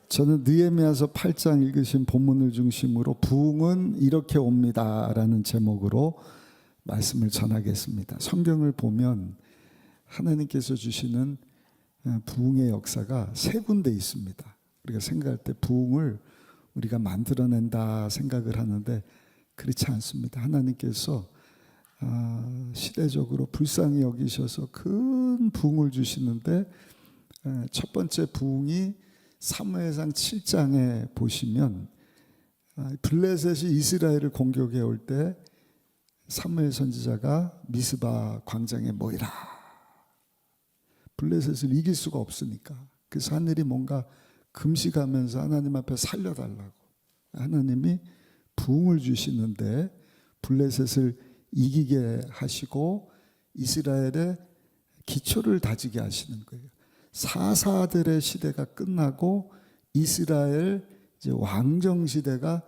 저는 느헤미야서 8장 읽으신 본문을 중심으로 부흥은 이렇게 옵니다라는 제목으로 말씀을 전하겠습니다. 성경을 보면 하나님께서 주시는 부흥의 역사가 세 군데 있습니다. 우리가 생각할 때 부흥을 우리가 만들어낸다 생각을 하는데 그렇지 않습니다. 하나님께서 시대적으로 불쌍히 여기셔서 큰 부흥을 주시는데 첫 번째 부흥이 사무엘상 7장에 보시면 블레셋이 이스라엘을 공격해 올 때 사무엘 선지자가 미스바 광장에 모이라. 블레셋을 이길 수가 없으니까. 그래서 하늘이 뭔가 금식하면서 하나님 앞에 살려달라고 하나님이 부흥을 주시는데 블레셋을 이기게 하시고 이스라엘의 기초를 다지게 하시는 거예요. 사사들의 시대가 끝나고 이스라엘 이제 왕정 시대가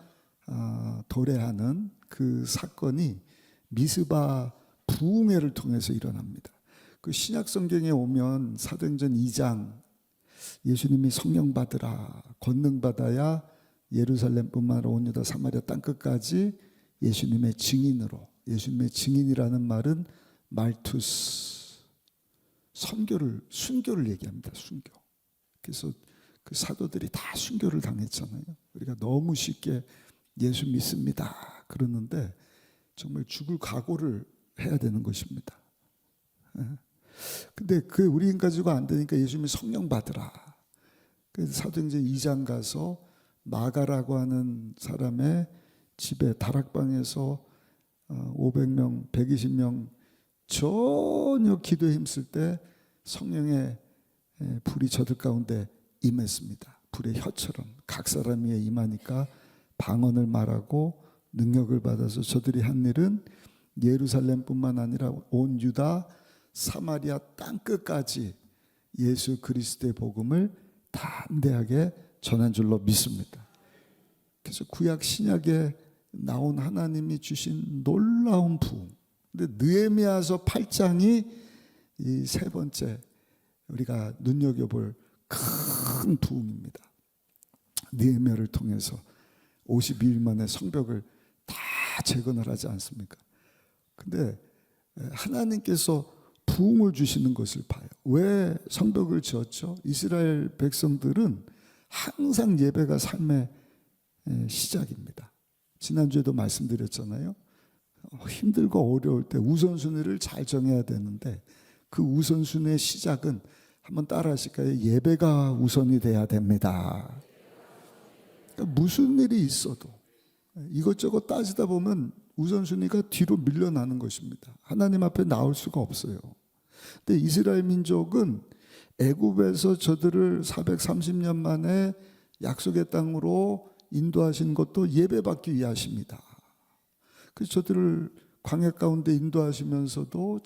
도래하는 그 사건이 미스바 부흥회를 통해서 일어납니다. 그 신약 성경에 오면 사도행전 2장 예수님이 성령 받으라 권능 받아야 예루살렘뿐만 아니라 온 유다 사마리아 땅끝까지 예수님의 증인으로, 예수님의 증인이라는 말은 말투스 순교를 얘기합니다. 순교. 그래서 그 사도들이 다 순교를 당했잖아요. 우리가 너무 쉽게 예수 믿습니다 그러는데 정말 죽을 각오를 해야 되는 것입니다. 근데 그 우리인 가지고 안 되니까 예수님이 성령 받으라. 그래서 사도행전 2장 가서 마가라고 하는 사람의 집에 다락방에서 500명, 120명 전혀 기도에 힘쓸 때 성령의 불이 저들 가운데 임했습니다. 불의 혀처럼 각 사람 위에 임하니까 방언을 말하고 능력을 받아서 저들이 한 일은 예루살렘뿐만 아니라 온 유다 사마리아 땅끝까지 예수 그리스도의 복음을 담대하게 전한 줄로 믿습니다. 그래서 구약 신약에 나온 하나님이 주신 놀라운 부흥. 근데 느헤미야서 8장이 이 세 번째 우리가 눈여겨볼 큰 부흥입니다. 느헤미야를 통해서 52일 만에 성벽을 다 재건을 하지 않습니까? 근데 하나님께서 부흥을 주시는 것을 봐요. 왜 성벽을 지었죠? 이스라엘 백성들은 항상 예배가 삶의 시작입니다. 지난주에도 말씀드렸잖아요. 힘들고 어려울 때 우선순위를 잘 정해야 되는데 그 우선순위의 시작은 한번 따라 하실까요? 예배가 우선이 돼야 됩니다. 그러니까 무슨 일이 있어도 이것저것 따지다 보면 우선순위가 뒤로 밀려나는 것입니다. 하나님 앞에 나올 수가 없어요. 근데 이스라엘 민족은 애굽에서 저들을 430년 만에 약속의 땅으로 인도하신 것도 예배받기 위하십니다. 그래서 저들을 광야 가운데 인도하시면서도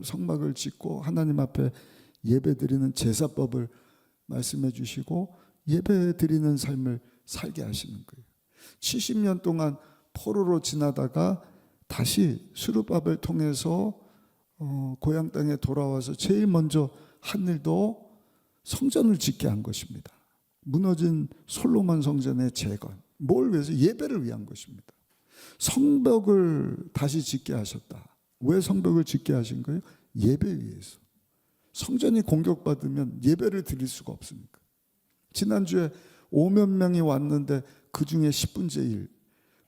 성막을 짓고 하나님 앞에 예배드리는 제사법을 말씀해 주시고 예배드리는 삶을 살게 하시는 거예요. 70년 동안 포로로 지나다가 다시 수르바벨 통해서 고향 땅에 돌아와서 제일 먼저 한 일도 성전을 짓게 한 것입니다. 무너진 솔로몬 성전의 재건. 뭘 위해서? 예배를 위한 것입니다. 성벽을 다시 짓게 하셨다. 왜 성벽을 짓게 하신 거예요? 예배 위해서. 성전이 공격받으면 예배를 드릴 수가 없으니까. 지난주에 5만 명이 왔는데 그 중에 10분의 1.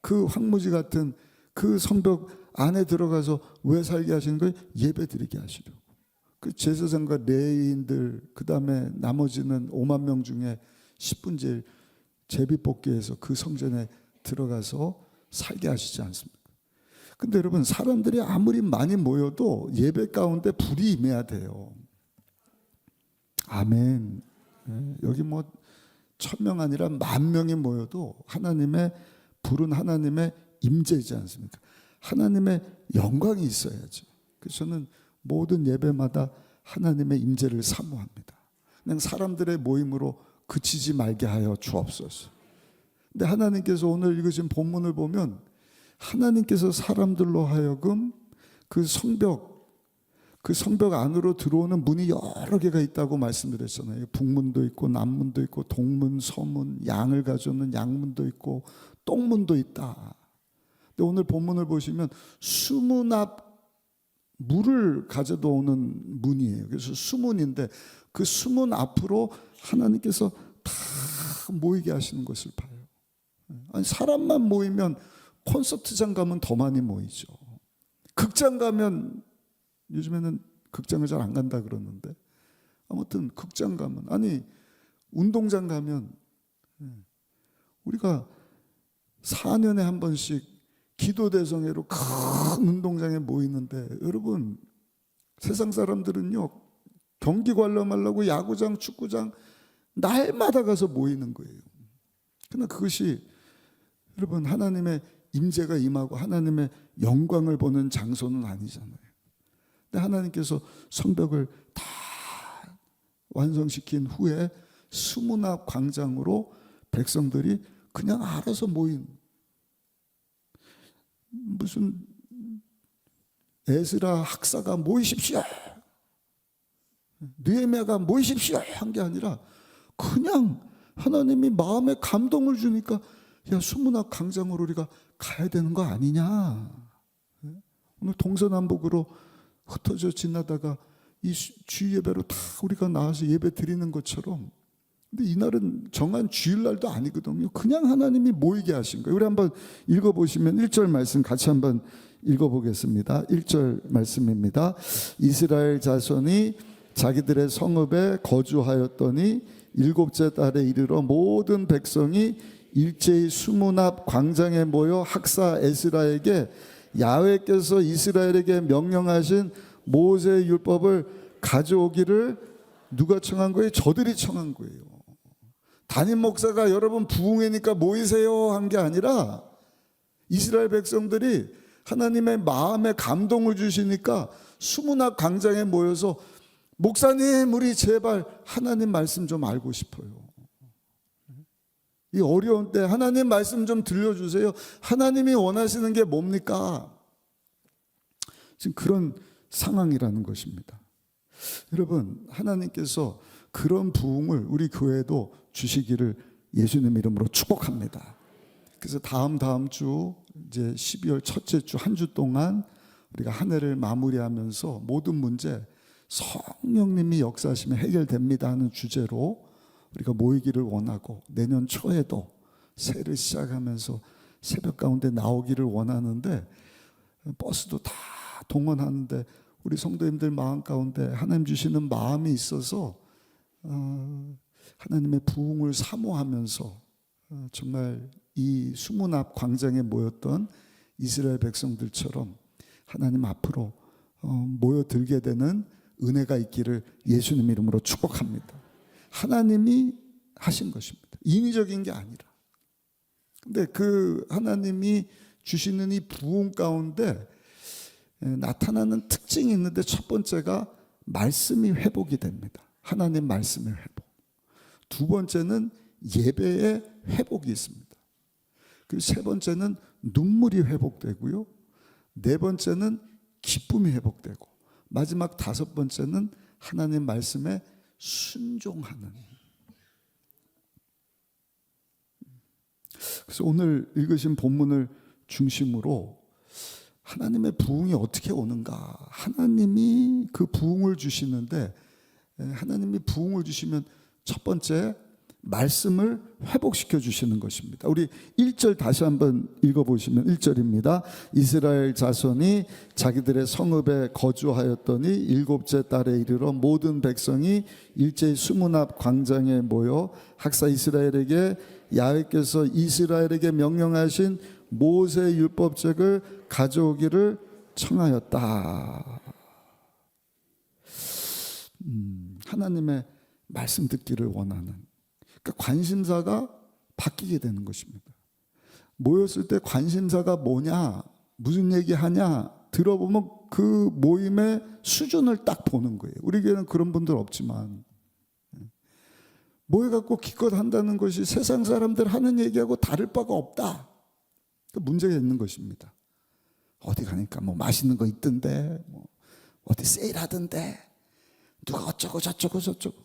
그 황무지 같은 그 성벽 안에 들어가서 왜 살게 하시는 거예요? 예배 드리게 하시려고. 그 제사장과 레위인들 그 다음에 나머지는 5만 명 중에 10분의 1 제비뽑기해서 그 성전에 들어가서 살게 하시지 않습니까? 근데 여러분 사람들이 아무리 많이 모여도 예배 가운데 불이 임해야 돼요. 아멘. 여기 뭐 1000명 아니라 10,000명이 모여도 하나님의 불은 하나님의 임재이지 않습니까? 하나님의 영광이 있어야죠. 그래서 저는 모든 예배마다 하나님의 임재를 사모합니다. 그냥 사람들의 모임으로 그치지 말게 하여 주옵소서. 근데 하나님께서 오늘 읽으신 본문을 보면 하나님께서 사람들로 하여금 그 성벽 그 성벽 안으로 들어오는 문이 여러 개가 있다고 말씀드렸잖아요. 북문도 있고 남문도 있고 동문, 서문, 양을 가져오는 양문도 있고 똥문도 있다. 근데 오늘 본문을 보시면 수문 앞 물을 가져다 오는 문이에요. 그래서 수문인데 그 수문 앞으로 하나님께서 다 모이게 하시는 것을 봐요. 아니, 사람만 모이면 콘서트장 가면 더 많이 모이죠. 극장 가면, 요즘에는 극장을 잘 안 간다 그러는데, 아무튼 극장 가면, 아니 운동장 가면, 우리가 4년에 한 번씩 기도대성회로 큰 운동장에 모이는데, 여러분 세상 사람들은요 경기 관람하려고 야구장, 축구장 날마다 가서 모이는 거예요. 그러나 그것이 여러분 하나님의 임재가 임하고 하나님의 영광을 보는 장소는 아니잖아요. 근데 하나님께서 성벽을 다 완성시킨 후에 수문 앞 광장으로 백성들이 그냥 알아서 모인, 무슨 에스라 학사가 모이십시오, 느헤미야가 모이십시오 한 게 아니라 그냥 하나님이 마음에 감동을 주니까 야, 수문 앞 광장으로 우리가 가야 되는 거 아니냐. 오늘 동서남북으로 흩어져 지나다가 이 주일 예배로 다 우리가 나와서 예배 드리는 것처럼, 근데 이날은 정한 주일날도 아니거든요. 그냥 하나님이 모이게 하신 거예요. 우리 한번 읽어보시면 1절 말씀 같이 한번 읽어보겠습니다. 1절 말씀입니다. 이스라엘 자손이 자기들의 성읍에 거주하였더니 일곱째 달에 이르러 모든 백성이 일제히 수문 앞 광장에 모여 학사 에스라에게 야훼께서 이스라엘에게 명령하신 모세의 율법을 가져오기를 누가 청한 거예요? 저들이 청한 거예요. 담임 목사가 여러분 부흥회니까 모이세요 한 게 아니라 이스라엘 백성들이 하나님의 마음에 감동을 주시니까 수문 앞 광장에 모여서 목사님 우리 제발 하나님 말씀 좀 알고 싶어요. 이 어려운 때 하나님 말씀 좀 들려주세요. 하나님이 원하시는 게 뭡니까? 지금 그런 상황이라는 것입니다. 여러분 하나님께서 그런 부흥을 우리 교회도 주시기를 예수님 이름으로 축복합니다. 그래서 다음 주 이제 12월 첫째 주 한 주 동안 우리가 한 해를 마무리하면서 모든 문제 성령님이 역사하시면 해결됩니다 하는 주제로 우리가 모이기를 원하고, 내년 초에도 새해를 시작하면서 새벽 가운데 나오기를 원하는데, 버스도 다 동원하는데 우리 성도님들 마음 가운데 하나님 주시는 마음이 있어서 하나님의 부흥을 사모하면서 정말 이 수문 앞 광장에 모였던 이스라엘 백성들처럼 하나님 앞으로 모여들게 되는 은혜가 있기를 예수님 이름으로 축복합니다. 하나님이 하신 것입니다. 인위적인 게 아니라. 근데 그 하나님이 주시는 이 부흥 가운데 나타나는 특징이 있는데, 첫 번째가 말씀이 회복이 됩니다. 하나님 말씀의 회복. 두 번째는 예배의 회복이 있습니다. 그리고 세 번째는 눈물이 회복되고요. 네 번째는 기쁨이 회복되고, 마지막 다섯 번째는 하나님 말씀에 순종하는. 그래서 오늘 읽으신 본문을 중심으로 하나님의 부흥이 어떻게 오는가, 하나님이 그 부흥을 주시는데, 하나님이 부흥을 주시면 첫 번째 말씀을 회복시켜 주시는 것입니다. 우리 1절 다시 한번 읽어보시면 1절입니다. 이스라엘 자손이 자기들의 성읍에 거주하였더니 일곱째 달에 이르러 모든 백성이 일제히 수문 앞 광장에 모여 학사 이스라엘에게 야훼께서 이스라엘에게 명령하신 모세 율법책을 가져오기를 청하였다. 하나님의 말씀 듣기를 원하는, 그러니까 관심사가 바뀌게 되는 것입니다. 모였을 때 관심사가 뭐냐, 무슨 얘기하냐 들어보면 그 모임의 수준을 딱 보는 거예요. 우리 교회는 그런 분들 없지만, 모여갖고 기껏 한다는 것이 세상 사람들 하는 얘기하고 다를 바가 없다. 문제가 있는 것입니다. 어디 가니까 뭐 맛있는 거 있던데, 어디 세일하던데 누가 어쩌고 저쩌고 저쩌고.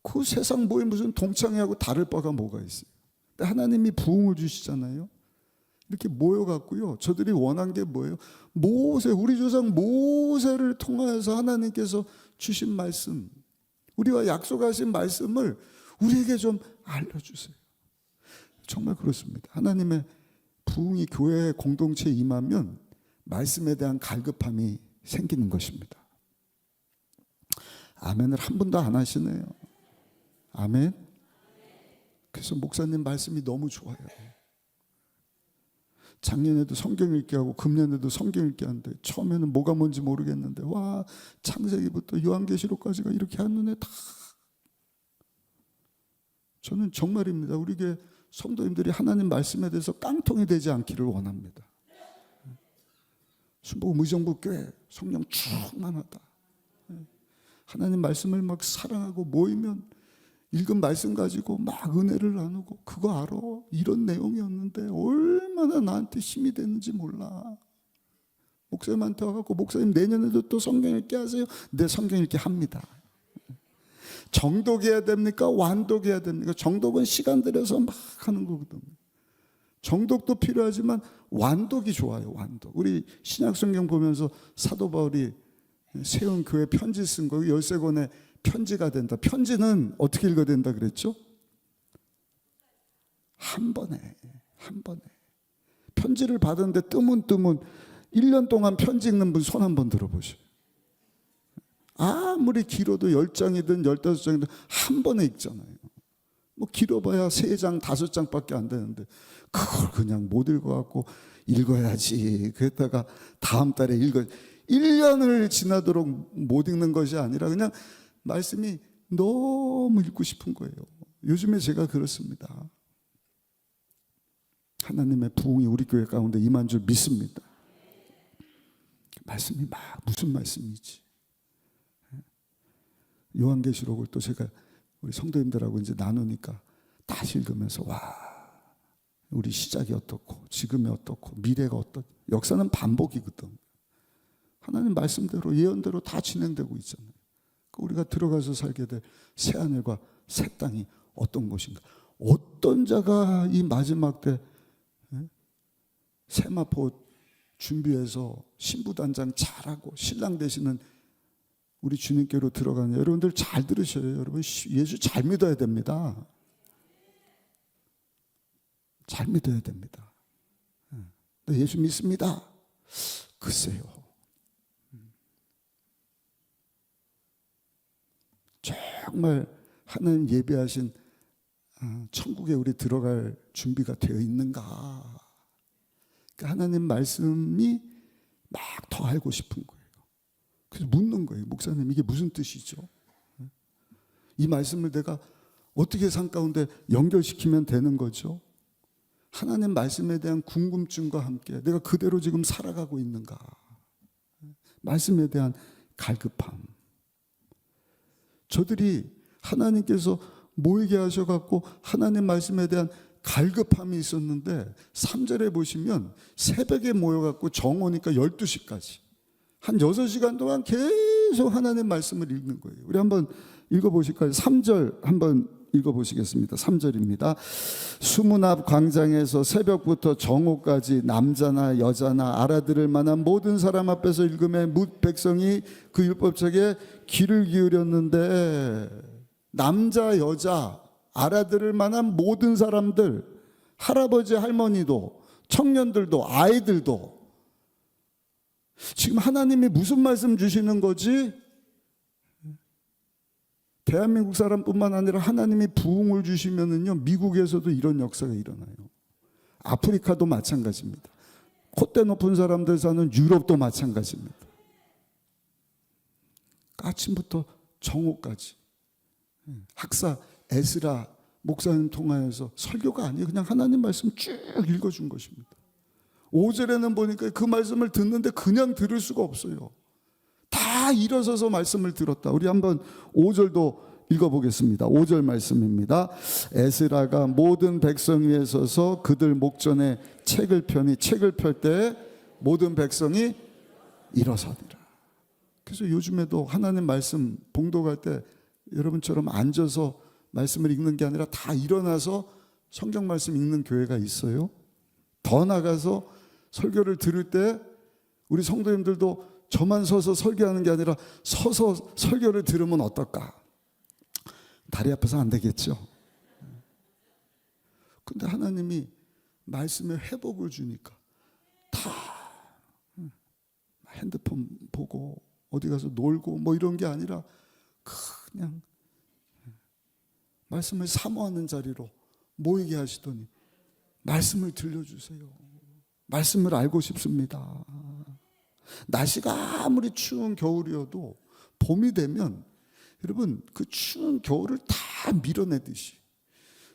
그 세상 뭐에 무슨 동창회하고 다를 바가 뭐가 있어요. 근데 하나님이 부흥을 주시잖아요. 이렇게 모여갖고요, 저들이 원한 게 뭐예요? 모세, 우리 조상 모세를 통하여서 하나님께서 주신 말씀, 우리와 약속하신 말씀을 우리에게 좀 알려주세요. 정말 그렇습니다. 하나님의 부흥이 교회 공동체에 임하면 말씀에 대한 갈급함이 생기는 것입니다. 아멘을 한 분도 안 하시네요. 아멘. 그래서 목사님 말씀이 너무 좋아요. 작년에도 성경 읽기 하고 금년에도 성경 읽기 하는데 처음에는 뭐가 뭔지 모르겠는데 와, 창세기부터 요한계시록까지가 이렇게 한눈에 다. 저는 정말입니다. 우리 교회 성도님들이 하나님 말씀에 대해서 깡통이 되지 않기를 원합니다. 순복음 의정부 교회 성령 충만하다. 하나님 말씀을 막 사랑하고 모이면 읽은 말씀 가지고 막 은혜를 나누고, 그거 알아? 이런 내용이었는데 얼마나 나한테 힘이 됐는지 몰라. 목사님한테 와갖고 목사님 내년에도 또 성경 읽게 하세요. 네, 성경 읽게 합니다. 정독해야 됩니까? 완독해야 됩니까? 정독은 시간 들여서 막 하는 거거든요. 정독도 필요하지만 완독이 좋아요. 완독. 우리 신약성경 보면서 사도 바울이 세운 교회 편지 쓴 거 13권의 편지가 된다. 편지는 어떻게 읽어야 된다 그랬죠? 한 번에. 편지를 받았는데 뜨문뜨문 1년 동안 편지 읽는 분 손 한번 들어보시오. 아무리 길어도 10장이든 15장이든 한 번에 읽잖아요. 뭐 길어봐야 3장, 5장밖에 안 되는데 그걸 그냥 못 읽어갖고 읽어야지. 그랬다가 다음 달에 1년을 지나도록 못 읽는 것이 아니라 그냥 말씀이 너무 읽고 싶은 거예요. 요즘에 제가 그렇습니다. 하나님의 부흥이 우리 교회 가운데 임한 줄 믿습니다. 말씀이 막 무슨 말씀이지. 요한계시록을 또 제가 우리 성도님들하고 이제 나누니까 다시 읽으면서 와, 우리 시작이 어떻고 지금이 어떻고 미래가 어떻고. 역사는 반복이거든. 하나님 말씀대로 예언대로 다 진행되고 있잖아요. 우리가 들어가서 살게 될 새하늘과 새 땅이 어떤 곳인가. 어떤 자가 이 마지막 때 세마포 준비해서 신부단장 잘하고 신랑 되시는 우리 주님께로 들어가는, 여러분들 잘 들으셔요. 여러분 예수 잘 믿어야 됩니다. 잘 믿어야 됩니다. 예수 믿습니다. 글쎄요. 정말 하나님 예배하신 천국에 우리 들어갈 준비가 되어 있는가. 그러니까 하나님 말씀이 막 더 알고 싶은 거예요. 그래서 묻는 거예요. 목사님 이게 무슨 뜻이죠? 이 말씀을 내가 어떻게 삶 가운데 연결시키면 되는 거죠? 하나님 말씀에 대한 궁금증과 함께 내가 그대로 지금 살아가고 있는가. 말씀에 대한 갈급함. 저들이 하나님께서 모이게 하셔갖고 하나님 말씀에 대한 갈급함이 있었는데 3절에 보시면 새벽에 모여갖고 정오니까 12시까지 한 6시간 동안 계속 하나님 말씀을 읽는 거예요. 우리 한번 읽어보실까요? 3절 한번 읽어보시겠습니다. 3절입니다. 수문 앞 광장에서 새벽부터 정오까지 남자나 여자나 알아들을 만한 모든 사람 앞에서 읽음에 뭇 백성이 그 율법책에 귀를 기울였는데, 남자 여자 알아들을 만한 모든 사람들, 할아버지 할머니도 청년들도 아이들도 지금 하나님이 무슨 말씀 주시는 거지? 대한민국 사람뿐만 아니라 하나님이 부흥을 주시면은요, 미국에서도 이런 역사가 일어나요. 아프리카도 마찬가지입니다. 콧대 높은 사람들 사는 유럽도 마찬가지입니다. 아침부터 정오까지 학사 에스라 목사님 통하여서 설교가 아니에요. 그냥 하나님 말씀 쭉 읽어준 것입니다. 5절에는 보니까 그 말씀을 듣는데 그냥 들을 수가 없어요. 다 일어서서 말씀을 들었다. 우리 한번 5절도 읽어보겠습니다. 5절 말씀입니다. 에스라가 모든 백성 위에 서서 그들 목전에 책을 펴니 책을 펼 때 모든 백성이 일어서니라. 그래서 요즘에도 하나님 말씀 봉독할 때 여러분처럼 앉아서 말씀을 읽는 게 아니라 다 일어나서 성경 말씀 읽는 교회가 있어요. 더 나가서 설교를 들을 때 우리 성도님들도 저만 서서 설교하는 게 아니라 서서 설교를 들으면 어떨까? 다리 아파서 안 되겠죠. 근데 하나님이 말씀에 회복을 주니까 다 핸드폰 보고 어디 가서 놀고 뭐 이런 게 아니라 그냥 말씀을 사모하는 자리로 모이게 하시더니 말씀을 들려주세요. 말씀을 알고 싶습니다. 날씨가 아무리 추운 겨울이어도 봄이 되면 여러분 그 추운 겨울을 다 밀어내듯이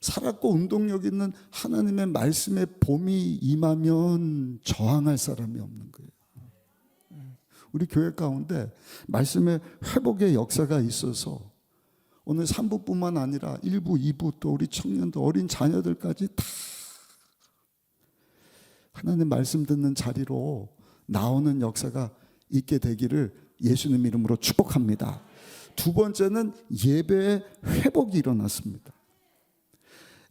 살았고 운동력 있는 하나님의 말씀에 봄이 임하면 저항할 사람이 없는 거예요. 우리 교회 가운데 말씀의 회복의 역사가 있어서 오늘 3부뿐만 아니라 1부, 2부 또 우리 청년들, 어린 자녀들까지 다 하나님 말씀 듣는 자리로 나오는 역사가 있게 되기를 예수님 이름으로 축복합니다. 두 번째는 예배의 회복이 일어났습니다.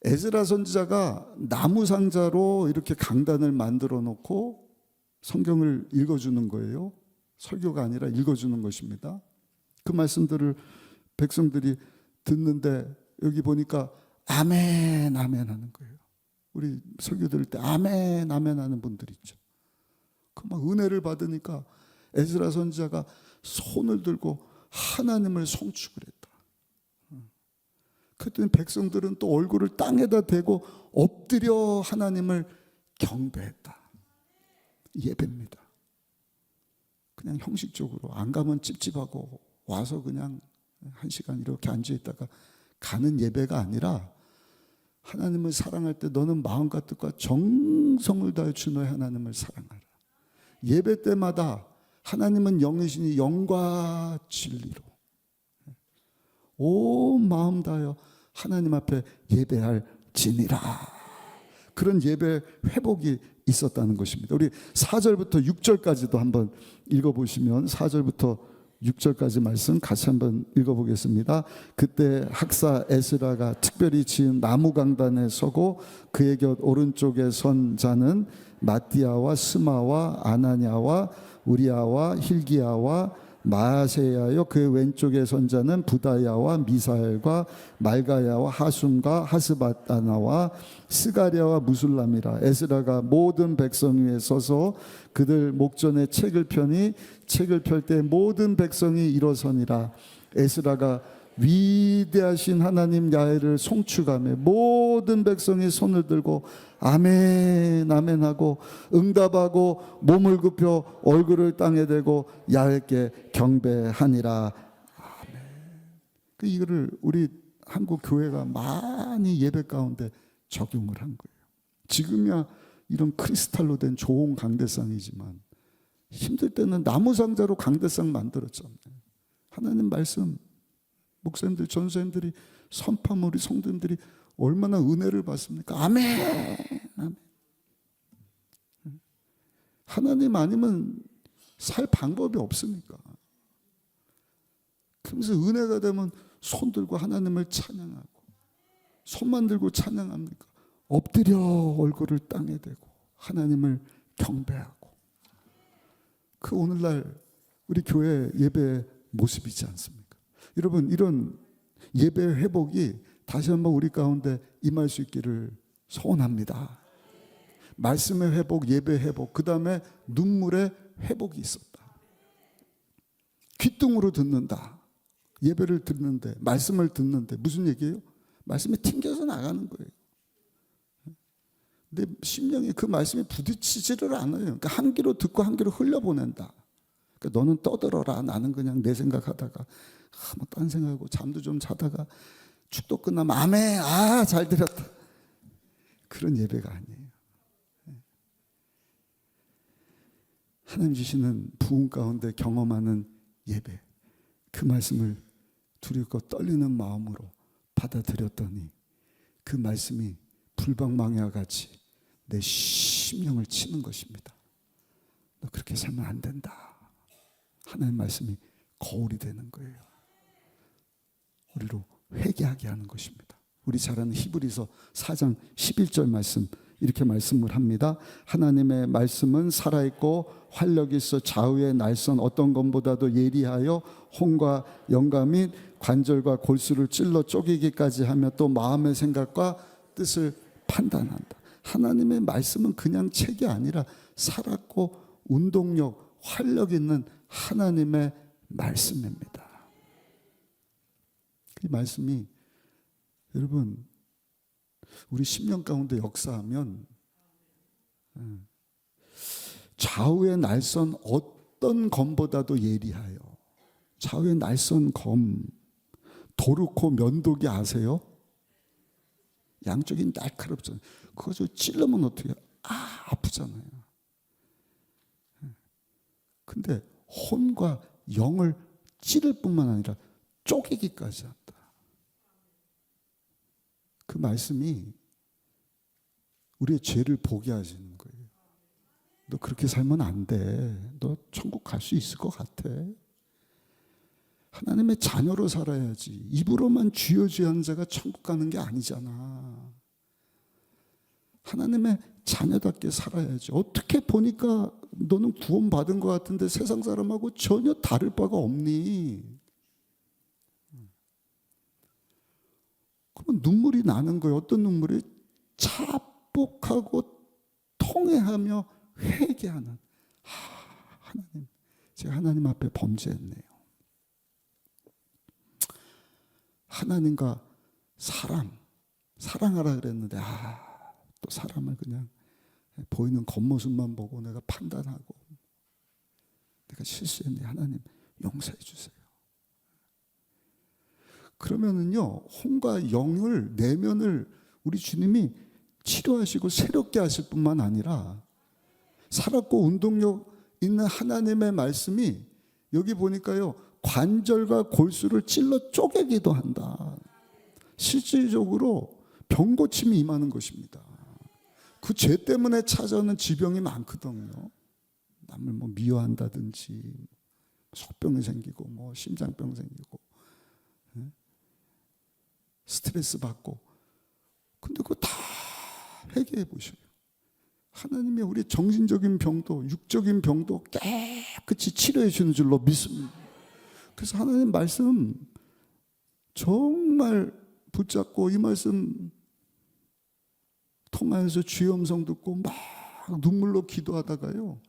에스라 선지자가 나무 상자로 이렇게 강단을 만들어 놓고 성경을 읽어주는 거예요. 설교가 아니라 읽어주는 것입니다. 그 말씀들을 백성들이 듣는데 여기 보니까 아멘 아멘 하는 거예요. 우리 설교 들을 때 아멘 아멘 하는 분들 있죠. 그 막 은혜를 받으니까 에스라 선지자가 손을 들고 하나님을 송축을 했다. 그랬더니 백성들은 또 얼굴을 땅에다 대고 엎드려 하나님을 경배했다. 예배입니다. 그냥 형식적으로 안 가면 찝찝하고 와서 그냥 1시간 이렇게 앉아있다가 가는 예배가 아니라 하나님을 사랑할 때 너는 마음과 뜻과 정성을 다해 주 너의 하나님을 사랑하라. 예배 때마다 하나님은 영이시니 영과 진리로 온 마음 다하여 하나님 앞에 예배할지니라. 그런 예배 회복이 있었다는 것입니다. 우리 4절부터 6절까지도 한번 읽어보시면 4절부터 6절까지 말씀 같이 한번 읽어보겠습니다. 그때 학사 에스라가 특별히 지은 나무 강단에 서고 그의 곁 오른쪽에 선 자는 마띠아와 스마와 아나냐와 우리아와 힐기야와 마세야요 그의 왼쪽에 선 자는 부다야와 미사엘과 말가야와 하숨과 하스바다나와 스가랴와 무술람이라. 에스라가 모든 백성 위에 서서 그들 목전에 책을 펴니 책을 펼 때 모든 백성이 일어서니라. 에스라가 위대하신 하나님 야훼를 송축하며 모든 백성이 손을 들고 아멘 아멘 하고 응답하고 몸을 굽혀 얼굴을 땅에 대고 야훼께 경배하니라. 아멘. 이거를 우리 한국 교회가 많이 예배 가운데 적용을 한 거예요. 지금이야 이런 크리스탈로 된 좋은 강대상이지만 힘들 때는 나무 상자로 강대상 만들었잖아요. 하나님 말씀 목사님들, 전사님들이 선포하면 우리 성도님들이 얼마나 은혜를 받습니까? 아멘, 아멘. 하나님 아니면 살 방법이 없으니까. 그러면서 은혜가 되면 손 들고 하나님을 찬양하고, 손만 들고 찬양합니까? 엎드려 얼굴을 땅에 대고 하나님을 경배하고. 그 오늘날 우리 교회 예배 모습이지 않습니까? 여러분, 이런 예배 회복이 다시 한번 우리 가운데 임할 수 있기를 소원합니다. 말씀의 회복, 예배 회복, 그 다음에 눈물의 회복이 있었다. 귓등으로 듣는다. 예배를 듣는데, 말씀을 듣는데 무슨 얘기예요? 말씀이 튕겨서 나가는 거예요. 내 심령이 그 말씀에 부딪히지를 않아요. 그러니까 한 귀로 듣고 한 귀로 흘려보낸다. 그러니까 너는 떠들어라. 나는 그냥 내 생각하다가 뭐 딴 생각하고 잠도 좀 자다가 축도 끝나면 아멘, 잘 들었다. 그런 예배가 아니에요. 하나님 주시는 부흥 가운데 경험하는 예배, 그 말씀을 두렵고 떨리는 마음으로 받아들였더니 그 말씀이 불방망이와 같이 내 심령을 치는 것입니다. 너 그렇게 살면 안 된다. 하나님 말씀이 거울이 되는 거예요. 우리로 회개하게 하는 것입니다. 우리 잘 아는 히브리서 4장 11절 말씀, 이렇게 말씀을 합니다. 하나님의 말씀은 살아있고 활력이 있어 좌우의 날선 어떤 것보다도 예리하여 혼과 영과 및 관절과 골수를 찔러 쪼개기까지 하며 또 마음의 생각과 뜻을 판단한다. 하나님의 말씀은 그냥 책이 아니라 살았고 운동력, 활력 있는 하나님의 말씀입니다. 이 말씀이 여러분 우리 10년 가운데 역사하면 좌우의 날선 어떤 검보다도 예리하여. 좌우의 날선 검, 도르코 면도기 아세요? 양쪽이 날카롭잖아요. 그거 좀 찔르면 어떻게 해요? 아프잖아요. 근데 혼과 영을 찌를 뿐만 아니라 쪼개기까지 한다. 그 말씀이 우리의 죄를 보게 하시는 거예요. 너 그렇게 살면 안 돼. 너 천국 갈 수 있을 것 같아. 하나님의 자녀로 살아야지. 입으로만 주여 주여 하는 자가 천국 가는 게 아니잖아. 하나님의 자녀답게 살아야지. 어떻게 보니까 너는 구원받은 것 같은데 세상 사람하고 전혀 다를 바가 없니? 그러면 눈물이 나는 거예요. 어떤 눈물이? 자복하고 통회하며 회개하는. 하나님, 제가 하나님 앞에 범죄했네요. 하나님과 사랑하라 그랬는데 또 사람을 그냥 보이는 겉모습만 보고 내가 판단하고 내가 실수했네. 하나님 용서해 주세요. 그러면은요, 혼과 영을, 내면을 우리 주님이 치료하시고 새롭게 하실 뿐만 아니라 살았고 운동력 있는 하나님의 말씀이 여기 보니까요, 관절과 골수를 찔러 쪼개기도 한다. 실질적으로 병 고침이 임하는 것입니다. 그 죄 때문에 찾아오는 질병이 많거든요. 남을 미워한다든지 속병이 생기고 심장병 생기고 스트레스 받고. 근데 그거 다 회개해 보셔요. 하나님이 우리 정신적인 병도 육적인 병도 깨끗이 치료해 주는 줄로 믿습니다. 그래서 하나님 말씀 정말 붙잡고 이 말씀 통하여서 주의 음성 듣고 막 눈물로 기도하다가요,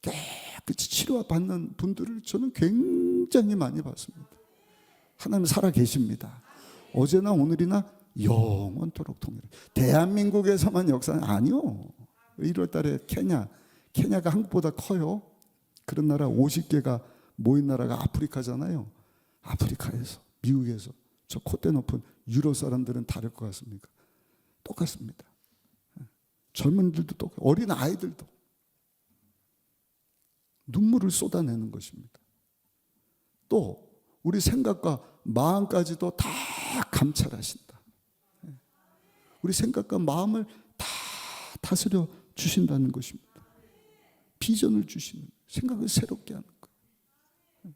깨끗이 치료받는 분들을 저는 굉장히 많이 봤습니다. 하나님 살아 계십니다. 어제나 오늘이나 영원토록 통일해. 대한민국에서만 역사는 아니요. 1월 달에 케냐가 한국보다 커요. 그런 나라 50개가 모인 나라가 아프리카잖아요. 아프리카에서, 미국에서 저 콧대 높은 유럽 사람들은 다를 것 같습니까? 똑같습니다. 젊은이들도 똑같고 어린 아이들도 눈물을 쏟아내는 것입니다. 또 우리 생각과 마음까지도 다 감찰하신다. 우리 생각과 마음을 다 다스려 주신다는 것입니다. 비전을 주시는, 생각을 새롭게 하는 거예요.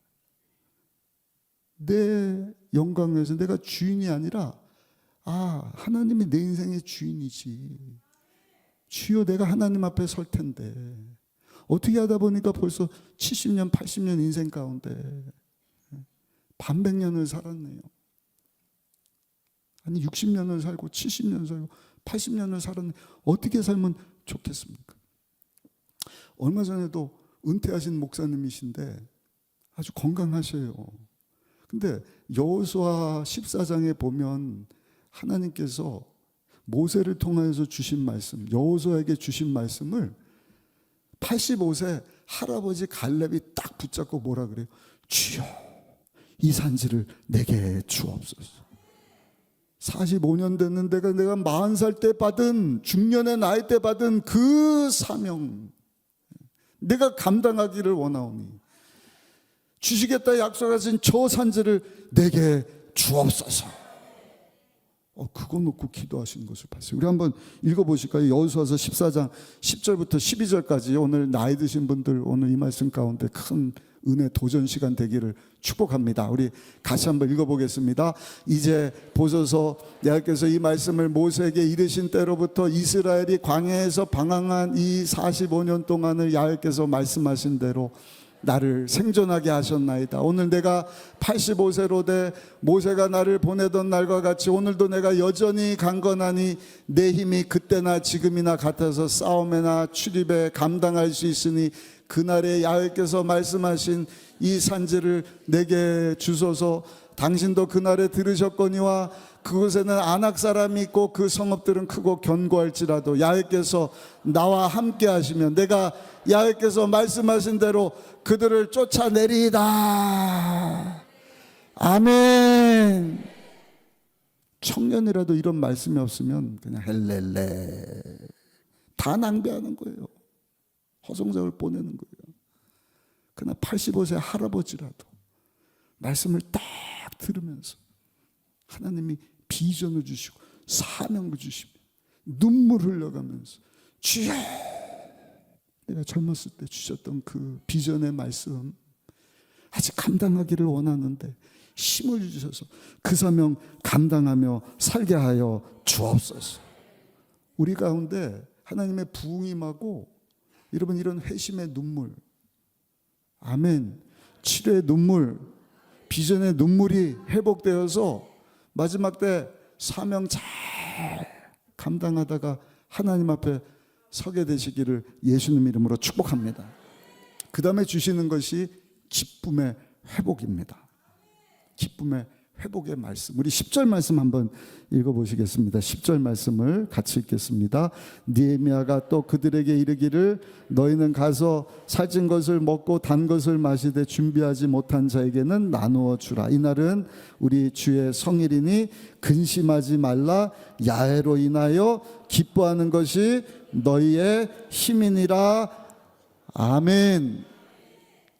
내 영광에서 내가 주인이 아니라 하나님이 내 인생의 주인이지. 주여, 내가 하나님 앞에 설 텐데 어떻게 하다 보니까 벌써 70년 80년 인생 가운데 반백년을 살았네요. 아니 60년을 살고 70년 살고 80년을 살았네. 어떻게 살면 좋겠습니까? 얼마 전에도 은퇴하신 목사님이신데 아주 건강하셔요. 근데 여호수아 14장에 보면 하나님께서 모세를 통해서 주신 말씀, 여호수아에게 주신 말씀을 85세 할아버지 갈렙이 딱 붙잡고 뭐라 그래요? 주여, 이 산지를 내게 주옵소서. 45년 됐는데 내가 40살 때 받은, 중년의 나이 때 받은 그 사명 내가 감당하기를 원하오니 주시겠다 약속하신 저 산지를 내게 주옵소서. 그거 놓고 기도하시는 것을 봤어요. 우리 한번 읽어보실까요? 여호수아서 14장 10절부터 12절까지. 오늘 나이 드신 분들 오늘 이 말씀 가운데 큰 은혜 도전 시간 되기를 축복합니다. 우리 같이 한번 읽어보겠습니다. 이제 보소서, 여호와께서 이 말씀을 모세에게 이르신 때로부터 이스라엘이 광야에서 방황한 이 45년 동안을 여호와께서 말씀하신 대로 나를 생존하게 하셨나이다. 오늘 내가 85세로 돼 모세가 나를 보내던 날과 같이 오늘도 내가 여전히 강건하니 내 힘이 그때나 지금이나 같아서 싸움에나 출입에 감당할 수 있으니 그날에 야훼께서 말씀하신 이 산지를 내게 주소서. 당신도 그날에 들으셨거니와 그곳에는 아낙 사람이 있고 그 성읍들은 크고 견고할지라도 야훼께서 나와 함께 하시면 내가 야훼께서 말씀하신 대로 그들을 쫓아내리이다. 아멘. 청년이라도 이런 말씀이 없으면 그냥 헬렐레 다 낭비하는 거예요. 허송세월 보내는 거예요. 그러나 85세 할아버지라도 말씀을 딱 들으면서 하나님이 비전을 주시고 사명을 주시며 눈물 흘려가면서 주여, 내가 젊었을 때 주셨던 그 비전의 말씀 아직 감당하기를 원하는데 힘을 주셔서 그 사명 감당하며 살게 하여 주옵소서. 우리 가운데 하나님의 부흥이 임하고 여러분 이런 회심의 눈물, 아멘, 치료의 눈물, 비전의 눈물이 회복되어서 마지막 때 사명 잘 감당하다가 하나님 앞에 서게 되시기를 예수님 이름으로 축복합니다. 그 다음에 주시는 것이 기쁨의 회복입니다. 기쁨의 회복의 말씀. 우리 10절 말씀 한번 읽어보시겠습니다. 10절 말씀을 같이 읽겠습니다. 느헤미야가 또 그들에게 이르기를 너희는 가서 살찐 것을 먹고 단 것을 마시되 준비하지 못한 자에게는 나누어 주라. 이날은 우리 주의 성일이니 근심하지 말라. 야훼로 인하여 기뻐하는 것이 너희의 힘이니라. 아멘.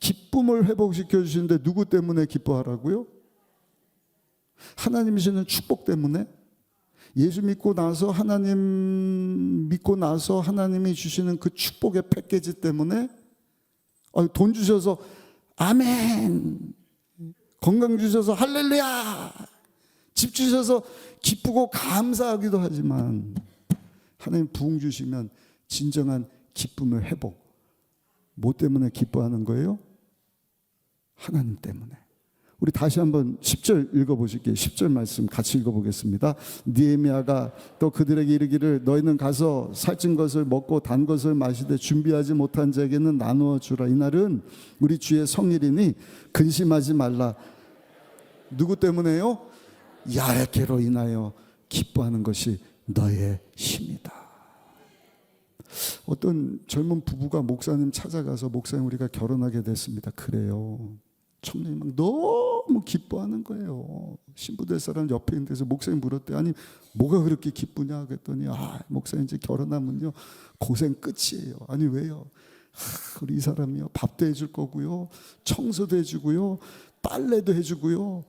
기쁨을 회복시켜 주시는데 누구 때문에 기뻐하라고요? 하나님 주시는 축복 때문에, 예수 믿고 나서 하나님 믿고 나서 하나님이 주시는 그 축복의 패키지 때문에, 돈 주셔서 아멘, 건강 주셔서 할렐루야, 집 주셔서 기쁘고 감사하기도 하지만 하나님 부흥 주시면 진정한 기쁨의 회복, 뭐 때문에 기뻐하는 거예요? 하나님 때문에. 우리 다시 한번 10절 읽어보실게요. 10절 말씀 같이 읽어보겠습니다. 느헤미야가 또 그들에게 이르기를 너희는 가서 살찐 것을 먹고 단 것을 마시되 준비하지 못한 자에게는 나누어 주라. 이날은 우리 주의 성일이니 근심하지 말라. 누구 때문에요? 야훼께로 인하여 기뻐하는 것이 너의 힘이다. 어떤 젊은 부부가 목사님 찾아가서 목사님 우리가 결혼하게 됐습니다. 그래요. 청년이 막 너무 기뻐하는 거예요. 신부 될 사람 옆에 있는 데서 목사님 물었대. 아니 뭐가 그렇게 기쁘냐 그랬더니 목사님 이제 결혼하면요 고생 끝이에요. 아니 왜요? 우리 이 사람이요 밥도 해줄 거고요, 청소도 해주고요, 빨래도 해주고요,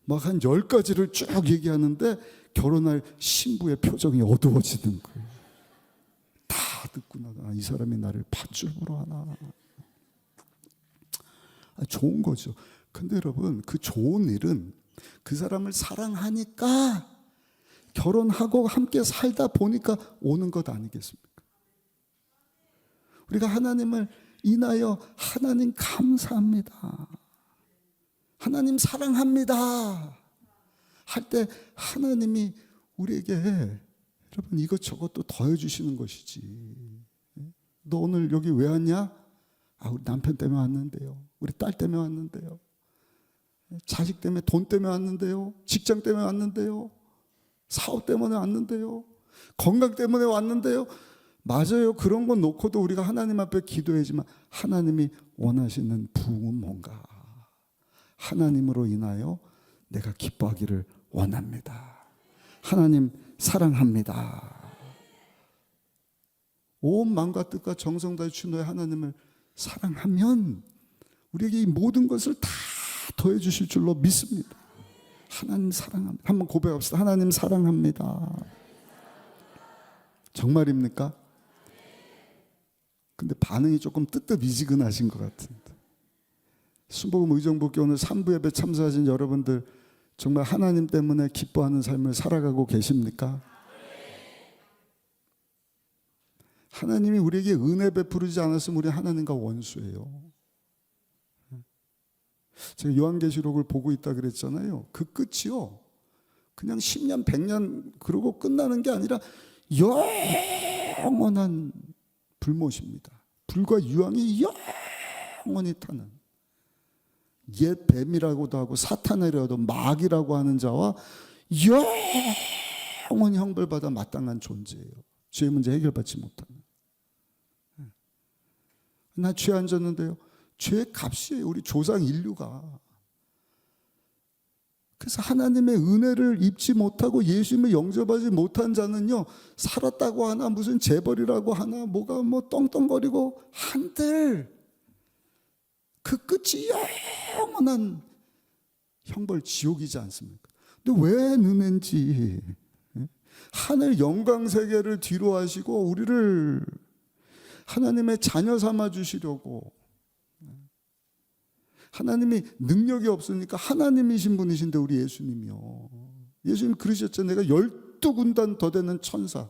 막 한 10가지를 쭉 얘기하는데 결혼할 신부의 표정이 어두워지는 거예요. 다 듣고 나서 이 사람이 나를 팥줄 보러 하나. 좋은 거죠. 근데 여러분 그 좋은 일은 그 사람을 사랑하니까 결혼하고 함께 살다 보니까 오는 것 아니겠습니까? 우리가 하나님을 인하여 하나님 감사합니다, 하나님 사랑합니다 할 때 하나님이 우리에게 여러분 이것저것 또 더해주시는 것이지. 너 오늘 여기 왜 왔냐? 우리 남편 때문에 왔는데요, 우리 딸 때문에 왔는데요, 자식 때문에, 돈 때문에 왔는데요, 직장 때문에 왔는데요, 사업 때문에 왔는데요, 건강 때문에 왔는데요. 맞아요. 그런 건 놓고도 우리가 하나님 앞에 기도하지만 하나님이 원하시는 부흥은 뭔가? 하나님으로 인하여 내가 기뻐하기를 원합니다. 하나님 사랑합니다. 온 마음과 뜻과 정성 다해 주 너의 하나님을 사랑하면 우리에게 이 모든 것을 다 더해 주실 줄로 믿습니다. 하나님 사랑합니다. 한번 고백합시다. 하나님 사랑합니다. 정말입니까? 근데 반응이 조금 뜨뜻미지근하신 것 같은데. 순복음 의정부교 오늘 3부 예배 참석하신 여러분들 정말 하나님 때문에 기뻐하는 삶을 살아가고 계십니까? 하나님이 우리에게 은혜 베푸르지 않았으면 우리 하나님과 원수예요. 제가 요한계시록을 보고 있다 그랬잖아요. 그 끝이요, 그냥 10년 100년 그러고 끝나는 게 아니라 영원한 불못입니다. 불과 유황이 영원히 타는, 옛 뱀이라고도 하고 사탄이라고도 마귀라고 하는 자와 영원히 형벌받아 마땅한 존재예요. 죄의 문제 해결받지 못하는. 나 죄 안 졌는데요. 죄의 값이에요. 우리 조상 인류가. 그래서 하나님의 은혜를 입지 못하고 예수님을 영접하지 못한 자는요, 살았다고 하나 무슨 재벌이라고 하나 뭐가 뭐 떵떵거리고 한들 그 끝이 영원한 형벌 지옥이지 않습니까? 근데 왜 은혜인지, 하늘 영광 세계를 뒤로 하시고 우리를 하나님의 자녀 삼아 주시려고, 하나님이 능력이 없으니까 하나님이신 분이신데 우리 예수님이요, 예수님 그러셨죠. 내가 12군단 더 되는 천사,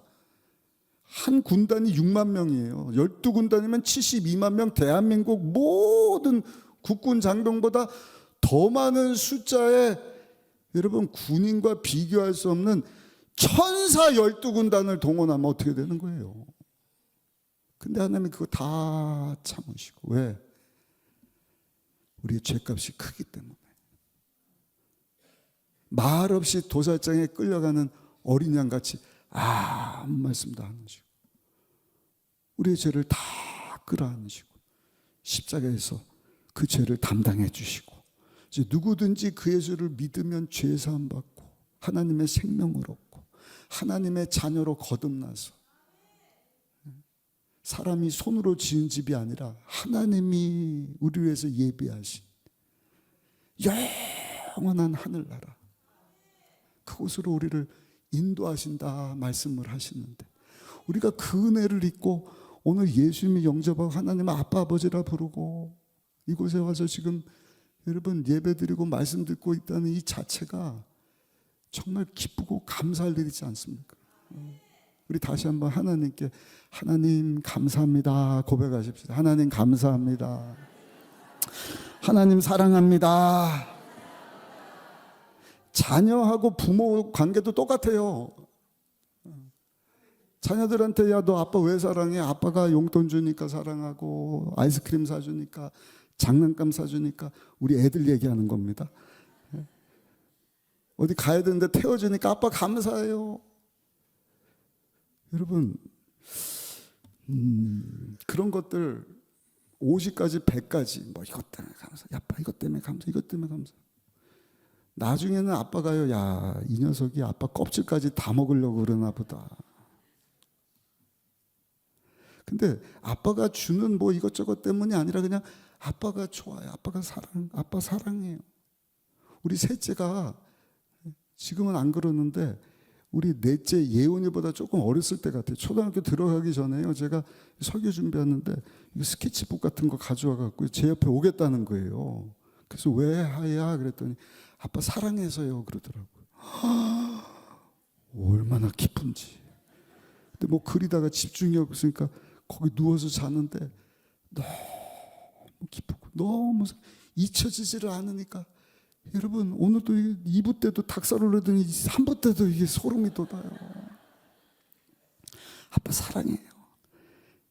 한 군단이 6만 명이에요. 12군단이면 72만 명, 대한민국 모든 국군 장병보다 더 많은 숫자의, 여러분 군인과 비교할 수 없는 천사 12군단을 동원하면 어떻게 되는 거예요? 근데 하나님이 그거 다 참으시고. 왜? 우리의 죄값이 크기 때문에. 말 없이 도살장에 끌려가는 어린 양같이 아무 말씀도 안 하시고 우리의 죄를 다 끌어안으시고 십자가에서 그 죄를 담당해 주시고, 이제 누구든지 그 예수를 믿으면 죄 사함 받고 하나님의 생명을 얻고 하나님의 자녀로 거듭나서, 사람이 손으로 지은 집이 아니라 하나님이 우리 위해서 예비하신 영원한 하늘나라, 그곳으로 우리를 인도하신다 말씀을 하시는데, 우리가 그 은혜를 잊고 오늘 예수님이 영접하고 하나님 아빠 아버지라 부르고 이곳에 와서 지금 여러분 예배드리고 말씀 듣고 있다는 이 자체가 정말 기쁘고 감사할 일이지 않습니까? 우리 다시 한번 하나님께 하나님 감사합니다 고백하십시다. 하나님 감사합니다. 하나님 사랑합니다. 자녀하고 부모 관계도 똑같아요. 자녀들한테 야 너 아빠 왜 사랑해? 아빠가 용돈 주니까 사랑하고 아이스크림 사주니까 장난감 사주니까, 우리 애들 얘기하는 겁니다. 어디 가야 되는데 태워주니까 아빠 감사해요. 여러분 그런 것들 50가지 100가지 뭐 이것 때문에 감사, 아빠 이것 때문에 감사, 이것 때문에 감사. 나중에는 아빠가요, 야 이 녀석이 아빠 껍질까지 다 먹으려고 그러나 보다. 근데 아빠가 주는 뭐 이것저것 때문이 아니라 그냥 아빠가 좋아요. 아빠 사랑해요. 우리 셋째가 지금은 안 그러는데 우리 넷째 예원이보다 조금 어렸을 때 같아요. 초등학교 들어가기 전에요, 제가 설교 준비하는데 스케치북 같은 거 가져와 갖고 제 옆에 오겠다는 거예요. 그래서 왜 하야 그랬더니 아빠 사랑해서요 그러더라고요. 얼마나 기쁜지. 근데 뭐 그리다가 집중이 없으니까 거기 누워서 자는데 너무 기쁘고 너무 잊혀지지를 않으니까, 여러분 오늘도 2부 때도 닭살 오르더니 3부 때도 이게 소름이 돋아요. 아빠 사랑해요.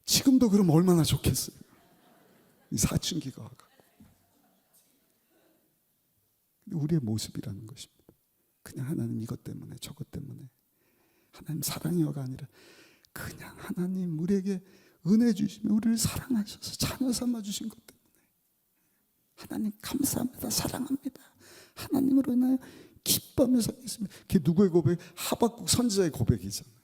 지금도 그럼 얼마나 좋겠어요. 이 사춘기가 와가지고. 우리의 모습이라는 것입니다. 그냥 하나님 이것 때문에 저것 때문에 하나님 사랑이여가 아니라 그냥 하나님 우리에게 은혜 주시면 우리를 사랑하셔서 자녀 삼아 주신 것 때문에 하나님 감사합니다. 사랑합니다. 하나님으로 인하여 기뻐하며 살겠습니다. 그게 누구의 고백? 하박국 선지자의 고백이잖아요.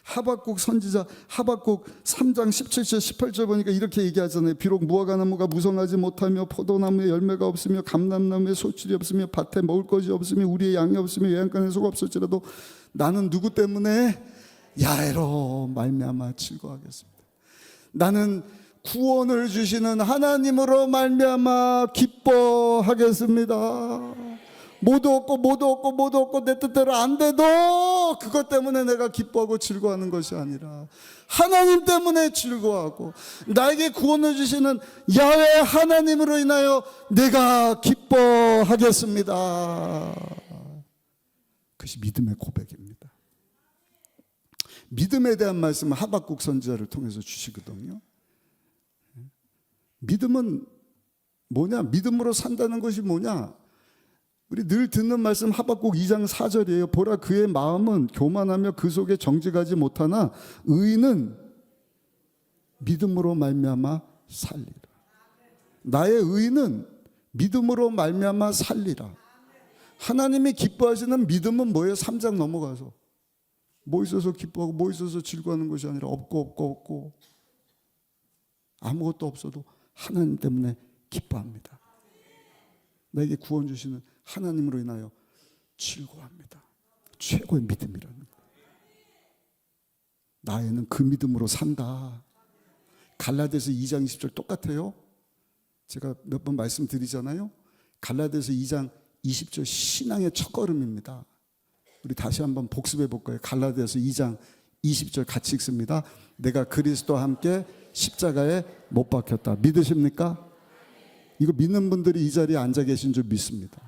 하박국 선지자 하박국 3장 17절 18절 보니까 이렇게 얘기하잖아요. 비록 무화과 나무가 무성하지 못하며 포도나무에 열매가 없으며 감람나무에 소출이 없으며 밭에 먹을 것이 없으며 우리의 양이 없으며 외양간에 소가 없을지라도 나는 누구 때문에? 야훼로 말미암아 즐거워하겠습니다. 나는 구원을 주시는 하나님으로 말미암아 기뻐하겠습니다. 모두 얻고 내 뜻대로 안 돼도 그것 때문에 내가 기뻐하고 즐거워하는 것이 아니라 하나님 때문에 즐거워하고 나에게 구원을 주시는 야훼 하나님으로 인하여 내가 기뻐하겠습니다. 그것이 믿음의 고백입니다. 믿음에 대한 말씀은 하박국 선지자를 통해서 주시거든요. 믿음은 뭐냐? 믿음으로 산다는 것이 뭐냐? 우리 늘 듣는 말씀 하박국 2장 4절이에요. 보라 그의 마음은 교만하며 그 속에 정직하지 못하나 의인은 믿음으로 말미암아 살리라. 나의 의인은 믿음으로 말미암아 살리라. 하나님이 기뻐하시는 믿음은 뭐예요? 3장 넘어가서 뭐 있어서 기뻐하고 뭐 있어서 즐거워하는 것이 아니라 없고 아무것도 없어도 하나님 때문에 기뻐합니다. 나에게 구원 주시는 하나님으로 인하여 즐거워합니다. 최고의 믿음이라는 거예요. 나에는 그 믿음으로 산다. 갈라디아서 2장 20절 똑같아요. 제가 몇 번 말씀드리잖아요. 갈라디아서 2장 20절 신앙의 첫걸음입니다. 우리 다시 한번 복습해 볼 거예요. 갈라디아서 2장 20절 같이 읽습니다. 내가 그리스도와 함께 십자가에 못 박혔다. 믿으십니까? 이거 믿는 분들이 이 자리에 앉아 계신 줄 믿습니다.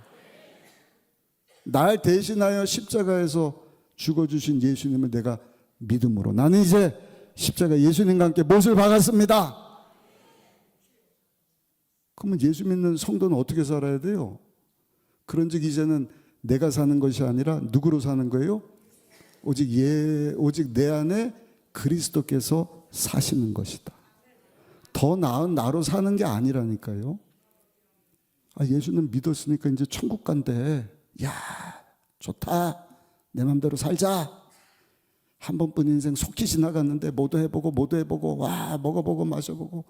날 대신하여 십자가에서 죽어주신 예수님을 내가 믿음으로 나는 이제 십자가 예수님과 함께 못을 박았습니다. 그러면 예수 믿는 성도는 어떻게 살아야 돼요? 그런즉 이제는 내가 사는 것이 아니라 누구로 사는 거예요? 오직 내 안에 그리스도께서 사시는 것이다. 더 나은 나로 사는 게 아니라니까요. 예수는 믿었으니까 이제 천국 간대. 야, 좋다. 내 맘대로 살자. 한 번뿐 인생 속히 지나갔는데 모두 해보고 와 먹어보고 마셔보고.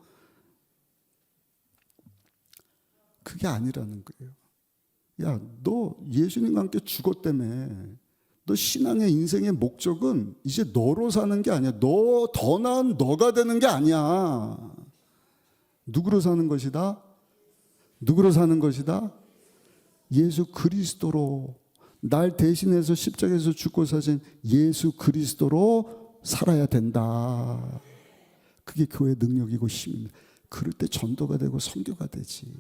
그게 아니라는 거예요. 야, 너 예수님과 함께 죽었다며. 너 신앙의 인생의 목적은 이제 너로 사는 게 아니야. 너 더 나은 너가 되는 게 아니야. 누구로 사는 것이다? 누구로 사는 것이다? 예수 그리스도로, 날 대신해서 십자가에서 죽고 사신 예수 그리스도로 살아야 된다. 그게 교회의 능력이고 힘입니다. 그럴 때 전도가 되고 선교가 되지.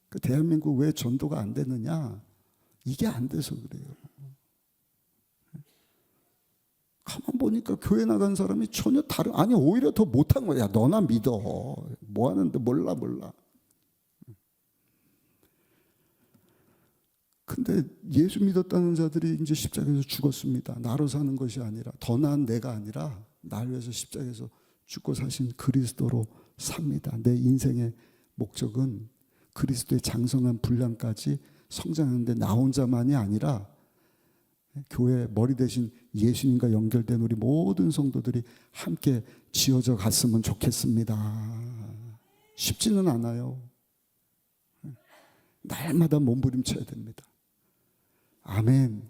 그 대한민국 왜 전도가 안 되느냐? 이게 안 돼서 그래요. 가만 보니까 교회 나간 사람이 전혀 아니 오히려 더 못한 거야. 야, 너나 믿어. 뭐 하는데 몰라. 근데 예수 믿었다는 자들이 이제 십자가에서 죽었습니다. 나로 사는 것이 아니라, 더 나은 내가 아니라 나를 위해서 십자가에서 죽고 사신 그리스도로 삽니다. 내 인생의 목적은 그리스도의 장성한 분량까지 성장하는데 나 혼자만이 아니라 교회 머리 대신 예수님과 연결된 우리 모든 성도들이 함께 지어져 갔으면 좋겠습니다. 쉽지는 않아요. 날마다 몸부림쳐야 됩니다. 아멘.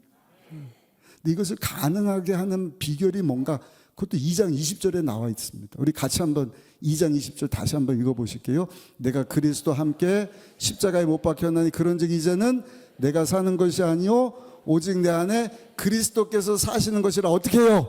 근데 이것을 가능하게 하는 비결이 뭔가? 그것도 2장 20절에 나와 있습니다. 우리 같이 한번 2장 20절 다시 한번 읽어보실게요. 내가 그리스도와 함께 십자가에 못 박혔나니 그런즉 이제는 내가 사는 것이 아니요 오직 내 안에 그리스도께서 사시는 것이라. 어떻게 해요?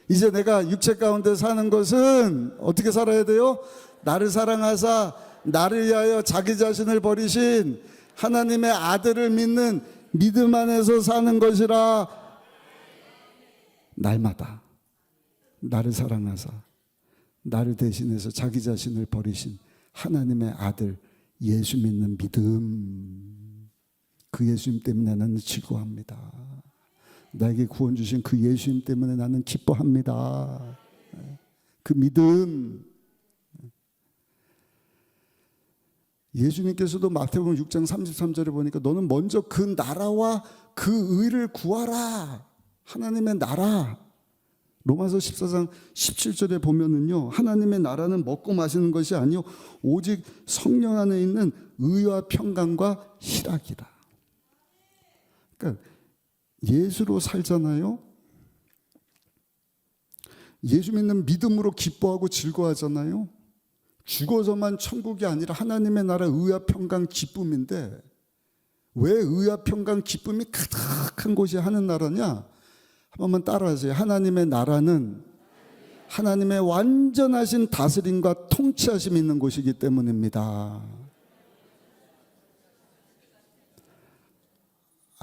이제 내가 육체 가운데 사는 것은 어떻게 살아야 돼요? 나를 사랑하사 나를 위하여 자기 자신을 버리신 하나님의 아들을 믿는 믿음 안에서 사는 것이라. 날마다 나를 사랑하사 나를 대신해서 자기 자신을 버리신 하나님의 아들 예수 믿는 믿음. 그 예수님 때문에 나는 즐거워합니다. 나에게 구원 주신 그 예수님 때문에 나는 기뻐합니다. 그 믿음. 예수님께서도 마태복음 6장 33절에 보니까 너는 먼저 그 나라와 그 의를 구하라. 하나님의 나라. 로마서 14장 17절에 보면은요, 하나님의 나라는 먹고 마시는 것이 아니요 오직 성령 안에 있는 의와 평강과 희락이라. 그러니까 예수로 살잖아요. 예수 믿는 믿음으로 기뻐하고 즐거워하잖아요. 죽어서만 천국이 아니라 하나님의 나라 의와 평강 기쁨인데, 왜 의와 평강 기쁨이 가득한 곳이 하는 나라냐? 한 번만 따라하세요. 하나님의 나라는 하나님의 완전하신 다스림과 통치하심이 있는 곳이기 때문입니다.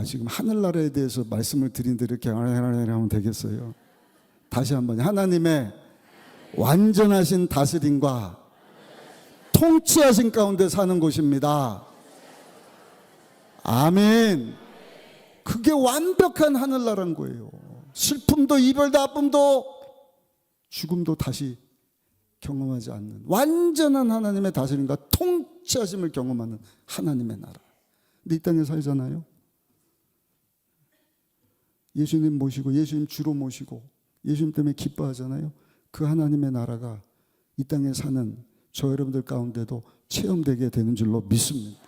지금 하늘나라에 대해서 말씀을 드린데 이렇게 하면 되겠어요? 다시 한번, 하나님의 완전하신 다스림과 통치하신 가운데 사는 곳입니다. 아멘. 그게 완벽한 하늘나라인 거예요. 슬픔도 이별도 아픔도 죽음도 다시 경험하지 않는 완전한 하나님의 다스림과 통치하심을 경험하는 하나님의 나라. 근데 이 땅에 살잖아요. 예수님 모시고 예수님 주로 모시고 예수님 때문에 기뻐하잖아요. 그 하나님의 나라가 이 땅에 사는 저 여러분들 가운데도 체험되게 되는 줄로 믿습니다.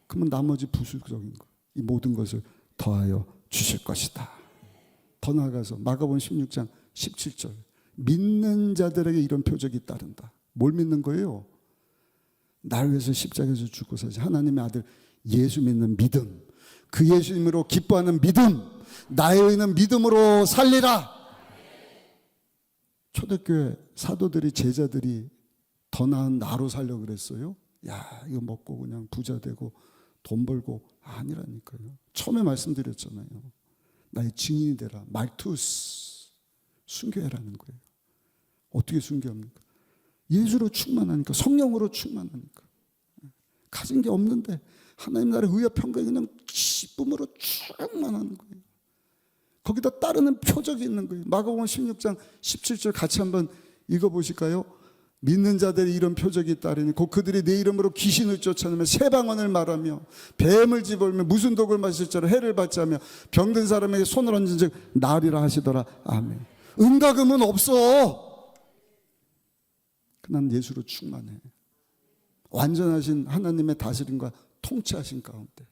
그러면 나머지 부수적인 것, 이 모든 것을 더하여 주실 것이다. 더 나아가서 마가복음 16장 17절, 믿는 자들에게 이런 표적이 따른다. 뭘 믿는 거예요? 나를 위해서 십자가에서 죽고 사신 하나님의 아들 예수 믿는 믿음, 그 예수님으로 기뻐하는 믿음, 나의 의는 믿음으로 살리라. 초대교회 사도들이, 제자들이 더 나은 나로 살려고 그랬어요. 야, 이거 먹고 그냥 부자 되고 돈 벌고 아니라니까요. 처음에 말씀드렸잖아요. 나의 증인이 되라. 말투스, 순교해라는 거예요. 어떻게 순교합니까? 예수로 충만하니까, 성령으로 충만하니까. 가진 게 없는데 하나님 나라의 의와 평강이 그냥 기쁨으로 충만하는 거예요. 거기다 따르는 표적이 있는 거예요. 마가복음 16장 17절 같이 한번 읽어보실까요? 믿는 자들이 이런 표적이 따르니 곧 그들이 내 이름으로 귀신을 쫓아내며 새 방언을 말하며 뱀을 집어물며 무슨 독을 마실 자로 해를 받지 하며 병든 사람에게 손을 얹은 즉 나으리라 하시더라. 아멘. 은과 금은 없어. 난 예수로 충만해. 완전하신 하나님의 다스림과 통치하신 가운데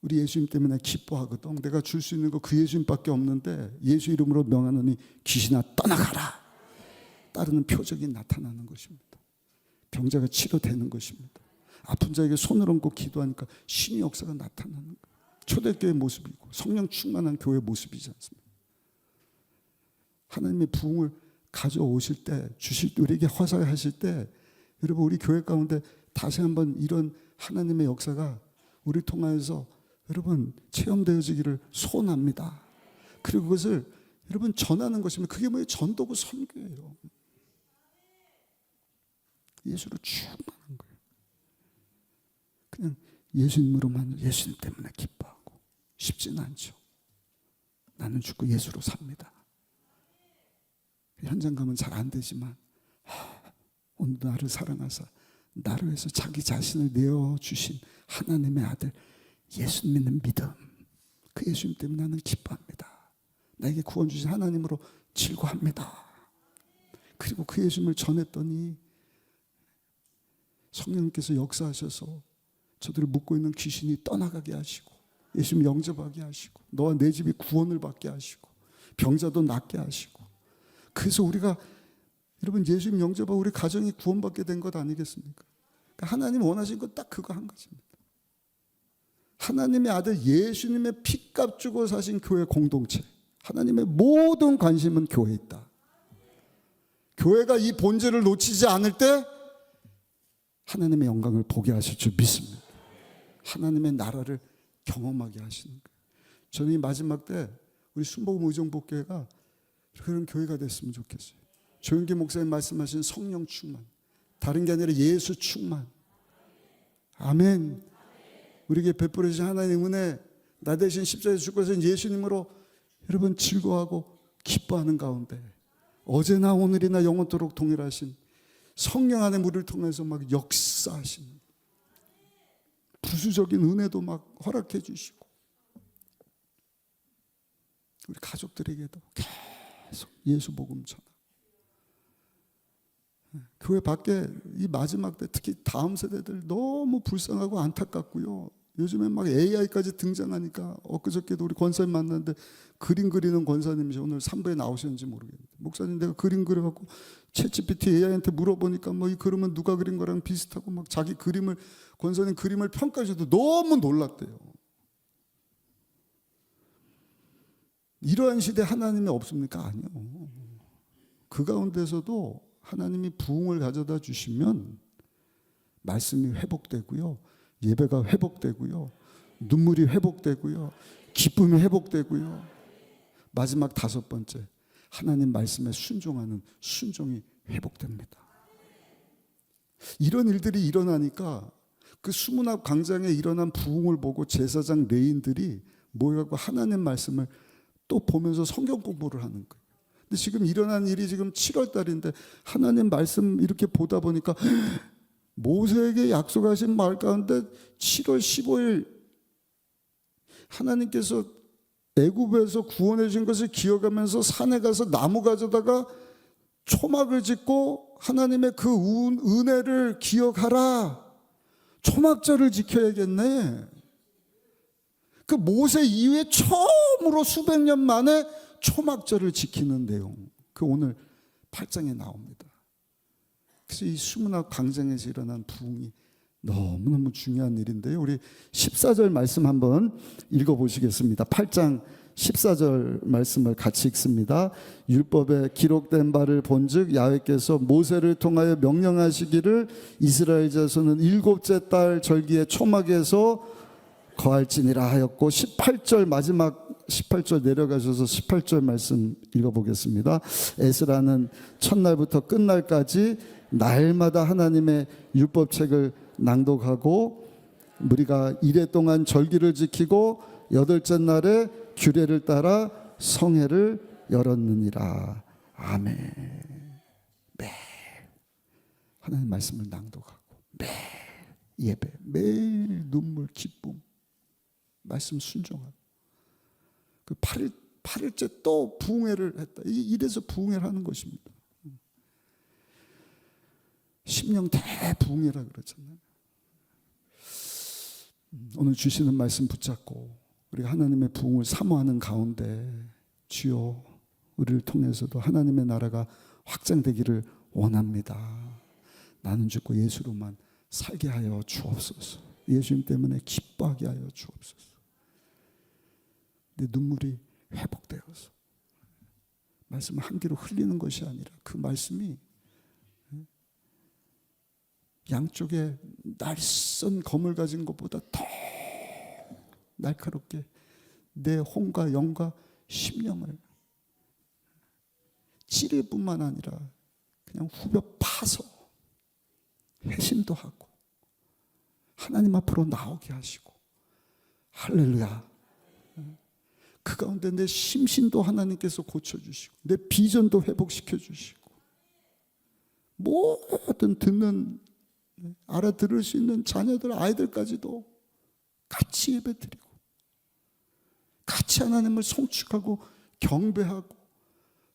우리 예수님 때문에 기뻐하거든. 내가 줄 수 있는 거 그 예수님밖에 없는데 예수 이름으로 명하노니 귀신아 떠나가라. 따르는 표적이 나타나는 것입니다. 병자가 치료되는 것입니다. 아픈 자에게 손을 얹고 기도하니까 신의 역사가 나타나는 거예요. 초대교회의 모습이고 성령 충만한 교회의 모습이지 않습니까? 하나님의 부흥을 가져오실 때, 주실 때, 우리에게 허락하실 때, 여러분 우리 교회 가운데 다시 한번 이런 하나님의 역사가 우리 통하여서 여러분 체험되어지기를 소원합니다. 그리고 그것을 여러분 전하는 것입니다. 그게 뭐예요? 전도고 선교예요. 예수로 충만한 거예요. 그냥 예수님으로만, 예수님 때문에 기뻐하고 쉽지는 않죠. 나는 죽고 예수로 삽니다. 현장 가면 잘 안 되지만 오늘도 나를 사랑하사 나를 위해서 자기 자신을 내어주신 하나님의 아들 예수 믿는 믿음, 그 예수님 때문에 나는 기뻐합니다. 나에게 구원 주신 하나님으로 즐거워합니다. 그리고 그 예수님을 전했더니 성령님께서 역사하셔서 저들을 묶고 있는 귀신이 떠나가게 하시고 예수님 영접하게 하시고 너와 내 집이 구원을 받게 하시고 병자도 낫게 하시고, 그래서 우리가 여러분 예수님 영접하고 우리 가정이 구원받게 된 것 아니겠습니까? 그러니까 하나님 원하신 건 딱 그거 한 가지입니다. 하나님의 아들 예수님의 피값 주고 사신 교회 공동체, 하나님의 모든 관심은 교회에 있다. 교회가 이 본질을 놓치지 않을 때 하나님의 영광을 보게 하실 줄 믿습니다. 하나님의 나라를 경험하게 하시는 거예요. 저는 이 마지막 때 우리 순복음 의정복교회가 그런 교회가 됐으면 좋겠어요. 조영기 목사님 말씀하신 성령 충만, 다른 게 아니라 예수 충만. 아멘. 우리에게 베풀어 주신 하나님의 은혜, 나 대신 십자가에 죽고서 예수님으로 여러분 즐거워하고 기뻐하는 가운데 어제나 오늘이나 영원토록 동일하신 성령 안에 우리를 통해서 막 역사하시는 부수적인 은혜도 막 허락해 주시고 우리 가족들에게도 계속 예수 복음 전하. 교회 밖에 이 마지막 때 특히 다음 세대들 너무 불쌍하고 안타깝고요. 요즘엔 막 AI까지 등장하니까 엊그저께도 우리 권사님 만났는데 그림 그리는 권사님이시 오늘 3부에 나오셨는지 모르겠는데 목사님 내가 그림 그려갖고 챗GPT AI한테 물어보니까 뭐 이 그림은 누가 그린 거랑 비슷하고 막 자기 그림을 권사님 그림을 평가해줘도 너무 놀랐대요. 이러한 시대 하나님이 없습니까? 아니요. 그 가운데서도 하나님이 부흥을 가져다 주시면 말씀이 회복되고요. 예배가 회복되고요. 눈물이 회복되고요. 기쁨이 회복되고요. 마지막 5번째, 하나님 말씀에 순종하는 순종이 회복됩니다. 이런 일들이 일어나니까 그 수문학 광장에 일어난 부흥을 보고 제사장 레인들이 모여가지고 하나님 말씀을 또 보면서 성경 공부를 하는 거예요. 근데 지금 일어난 일이 지금 7월 달인데 하나님 말씀 이렇게 보다 보니까 모세에게 약속하신 말 가운데 7월 15일 하나님께서 애굽에서 구원해 준 것을 기억하면서 산에 가서 나무 가져다가 초막을 짓고 하나님의 그 은혜를 기억하라. 초막절을 지켜야겠네. 그 모세 이후에 처음으로 수백 년 만에 초막절을 지키는 내용, 그 오늘 8장에 나옵니다. 그래서 이 수문학 광장에서 일어난 부흥이 너무너무 중요한 일인데요. 우리 14절 말씀 한번 읽어보시겠습니다. 8장 14절 말씀을 같이 읽습니다. 율법에 기록된 바를 본즉 야훼께서 모세를 통하여 명령하시기를 이스라엘 자손은 7째 달 절기에 초막에서 거할지니라 하였고 18절 마지막 18절 내려가셔서 18절 말씀 읽어보겠습니다. 에스라는 첫날부터 끝날까지 날마다 하나님의 율법책을 낭독하고 우리가 이래 동안 절기를 지키고 8째 날에 규례를 따라 성회를 열었느니라. 아멘. 매일 하나님 말씀을 낭독하고 매일 예배, 매일 눈물, 기쁨, 말씀 순종하고 그 8일째 또 부흥회를 했다. 이래서 부흥회를 하는 것입니다. 심령 대부흥회라 그러잖아요. 오늘 주시는 말씀 붙잡고 우리가 하나님의 부흥을 사모하는 가운데 주여 우리를 통해서도 하나님의 나라가 확장되기를 원합니다. 나는 죽고 예수로만 살게 하여 주옵소서. 예수님 때문에 기뻐하게 하여 주옵소서. 내 눈물이 회복되어서 말씀을 한 귀로 흘리는 것이 아니라 그 말씀이 양쪽에 날선 검을 가진 것보다 더 날카롭게 내 혼과 영과 심령을 찌를 뿐만 아니라 그냥 후벼 파서 회심도 하고 하나님 앞으로 나오게 하시고 할렐루야. 그 가운데 내 심신도 하나님께서 고쳐주시고 내 비전도 회복시켜 주시고 모든 듣는 알아들을 수 있는 자녀들 아이들까지도 같이 예배드리고 같이 하나님을 송축하고 경배하고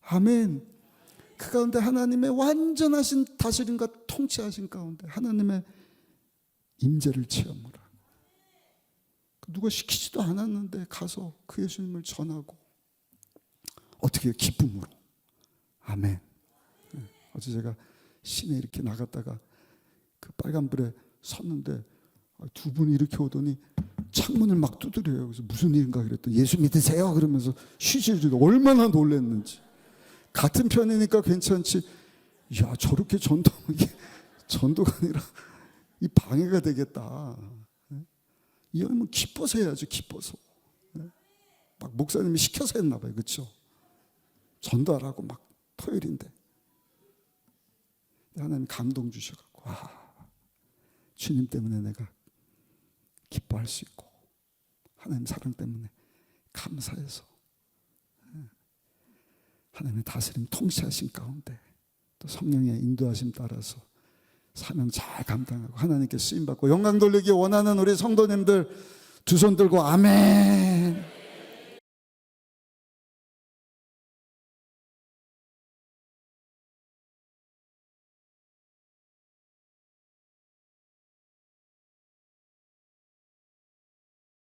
아멘. 그 가운데 하나님의 완전하신 다스림과 통치하신 가운데 하나님의 임재를 체험하라. 누가 시키지도 않았는데 가서 그 예수님을 전하고 어떻게 기쁨으로 아멘. 어제 제가 시내 이렇게 나갔다가 그 빨간불에 섰는데 두 분이 이렇게 오더니 창문을 막 두드려요. 그래서 무슨 일인가 그랬더니 예수 믿으세요 그러면서 쉬시지도 얼마나 놀랐는지. 같은 편이니까 괜찮지. 야 저렇게 전도하면 이게 전도가 아니라 이 방해가 되겠다. 이러면 기뻐서 해야죠. 기뻐서. 막 목사님이 시켜서 했나 봐요. 그렇죠? 전도하라고 막 토요일인데 하나님 감동 주셔갖고 주님 때문에 내가 기뻐할 수 있고 하나님 사랑 때문에 감사해서 하나님의 다스림 통치하신 가운데 또 성령의 인도하심 따라서 사명 잘 감당하고 하나님께 쓰임받고 영광 돌리기 원하는 우리 성도님들 두 손 들고 아멘.